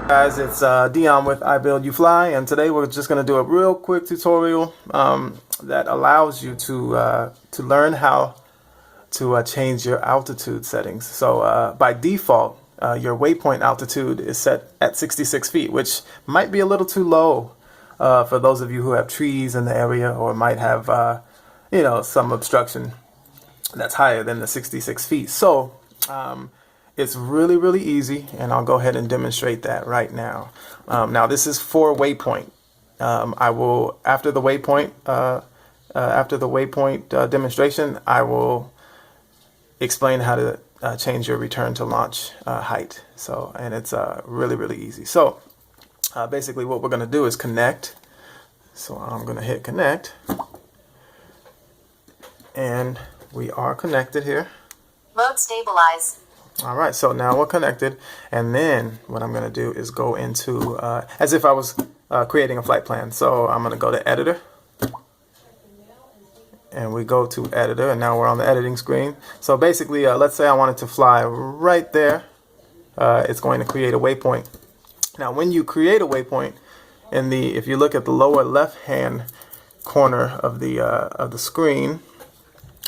Guys, it's Dion with I Build You Fly, and today we're just going to do a real quick tutorial that allows you to learn how to change your altitude settings. So by default, your waypoint altitude is set at 66 feet, which might be a little too low for those of you who have trees in the area or might have some obstruction that's higher than the 66 feet. So it's really easy, and I'll go ahead and demonstrate that right now. Now this is for waypoint. I will, after the waypoint demonstration, I will explain how to change your return to launch height. So, and it's really easy. So basically what we're going to do is connect. So I'm going to hit connect, and we are connected here. Mode stabilize. All right, so now we're connected, and then what I'm going to do is go into, as if I was creating a flight plan. So I'm going to go to editor, and we go to editor, and now we're on the editing screen. So basically, let's say I wanted to fly right there. It's going to create a waypoint. Now when you create a waypoint, if you look at the lower left hand corner of the screen,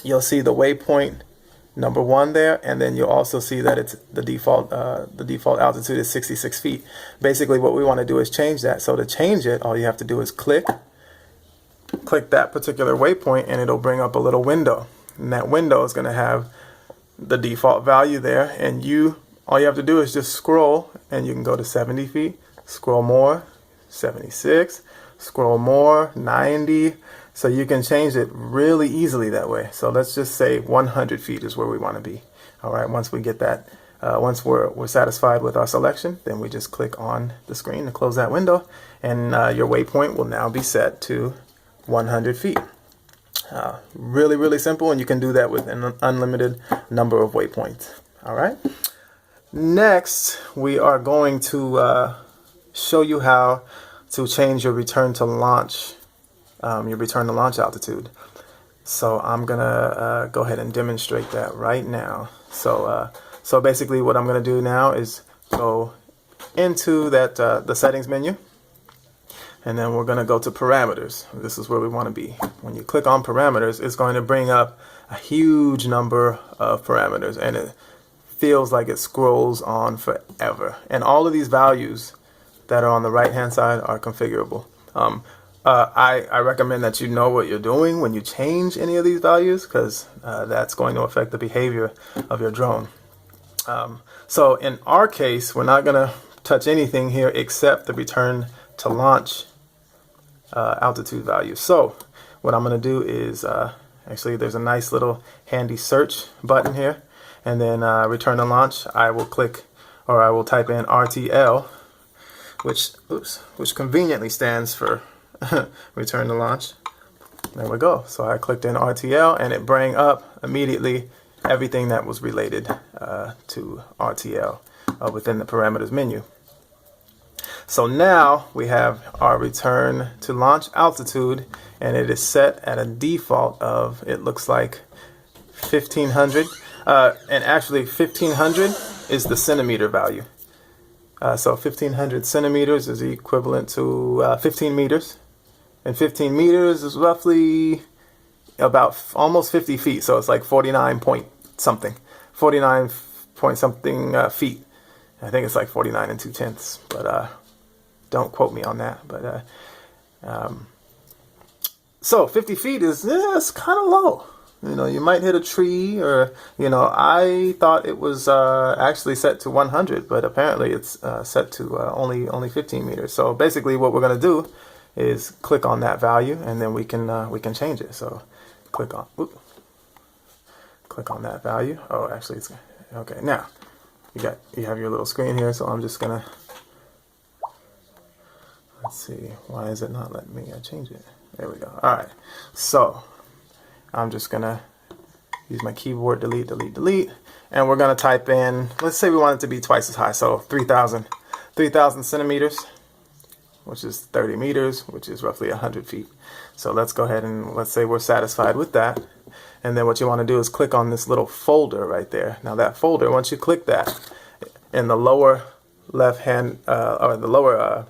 you'll see the waypoint number 1 there, and then you'll also see that it's the default altitude is 66 feet. Basically what we want to do is change that. So to change it, all you have to do is click that particular waypoint, and it'll bring up a little window, and that window is going to have the default value there, and all you have to do is just scroll, and you can go to 70 feet, scroll more, 76, scroll more, 90. So you can change it really easily that way. So let's just say 100 feet is where we want to be. All right, once we get that, once we're satisfied with our selection, then we just click on the screen to close that window, and your waypoint will now be set to 100 feet. Really simple, and you can do that with an unlimited number of waypoints. All right. Next, we are going to show you how to change your return to launch altitude. So I'm gonna go ahead and demonstrate that right now. So basically what I'm gonna do now is go into the settings menu, and then we're gonna go to parameters. This is where we want to be. When you click on parameters, it's going to bring up a huge number of parameters, and it feels like it scrolls on forever. And all of these values that are on the right hand side are configurable. I recommend that you know what you're doing when you change any of these values, because that's going to affect the behavior of your drone. So in our case, we're not going to touch anything here except the return to launch altitude value. So what I'm going to do is, actually there's a nice little handy search button here, and then return to launch, I will type in RTL, which conveniently stands for return to launch. There we go. So I clicked in RTL, and it brought up immediately everything that was related to RTL within the parameters menu. So now we have our return to launch altitude, and it is set at a default of, it looks like 1500, and actually 1500 is the centimeter value. So 1500 centimeters is equivalent to 15 meters. And 15 meters is roughly about almost 50 feet. So it's like 49 point something feet. I think it's like 49 and 2/10, but don't quote me on that. But so 50 feet is it's kind of low. You might hit a tree, or I thought it was actually set to 100, but apparently it's set to only 15 meters. So basically what we're going to do is click on that value, and then we can change it. So click on that value. Oh, actually it's okay. Now you have your little screen here, so I'm just gonna, let's see, why is it not letting me change it? There we go. All right, so I'm just gonna use my keyboard, delete, and we're gonna type in, let's say we want it to be twice as high, so 3,000 centimeters, which is 30 meters, which is roughly 100 feet. So let's go ahead and let's say we're satisfied with that. And then what you want to do is click on this little folder right there. Now that folder, once you click that, in the lower left hand or the lower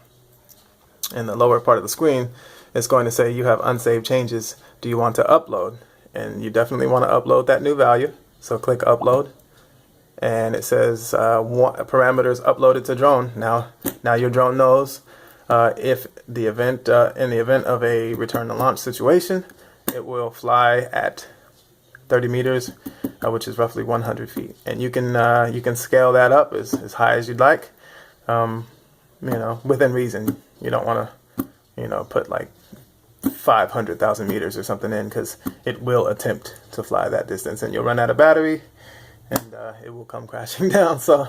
in the lower part of the screen, it's going to say you have unsaved changes. Do you want to upload? And you definitely want to upload that new value. So click upload, and it says parameters uploaded to drone. Now your drone knows if the event in the event of a return to launch situation, it will fly at 30 meters, which is roughly 100 feet. And you can scale that up as high as you'd like, within reason. You don't want to, put like 500,000 meters or something in, because it will attempt to fly that distance, and you'll run out of battery, and it will come crashing down. So,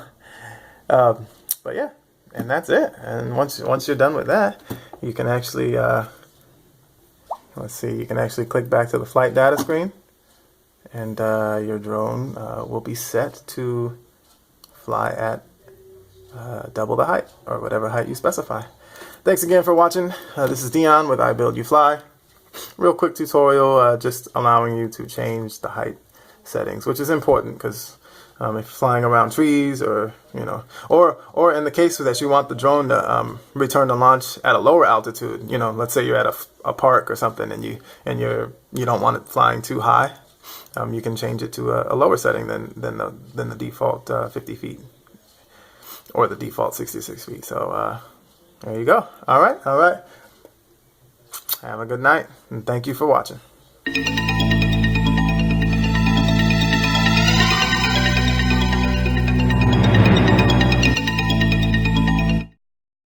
but yeah, and that's it. And once you're done with that, you can actually let's see, you can actually click back to the flight data screen, and your drone will be set to fly at double the height, or whatever height you specify. Thanks again for watching. This is Dion with I Build You Fly. Real quick tutorial, just allowing you to change the height settings, which is important because if you're flying around trees, or or in the case that you want the drone to return to launch at a lower altitude, let's say you're at a park or something, and you don't want it flying too high, you can change it to a lower setting than the default 50 feet or the default 66 feet. So there you go. All right. Have a good night, and thank you for watching.